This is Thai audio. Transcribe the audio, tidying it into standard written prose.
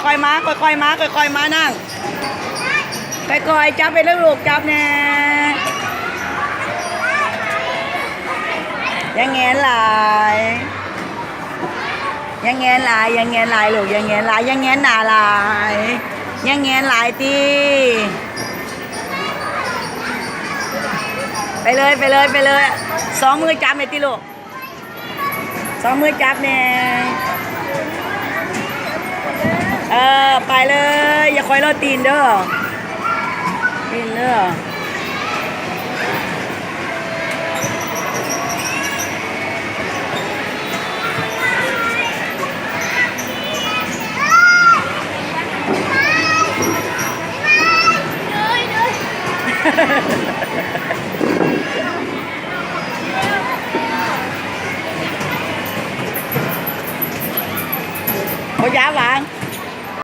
ค่อยๆมาค่อยๆมาค่อยๆมานั่งค่อยๆจับไปแล้วลูกจับแน่ยังแงนหลายยังแงนหลายยังแงนหลายลูกยังแงนหลายยังแงนหนาหลายยังแงนหลายตีไปเลยไปเลยไปเลยสองมือจับเลยตีลูกสองมือจับเนี่ยไปเลยอย่าคอยรอตีนเด้อตีนเด้อโอ้ยาหวาน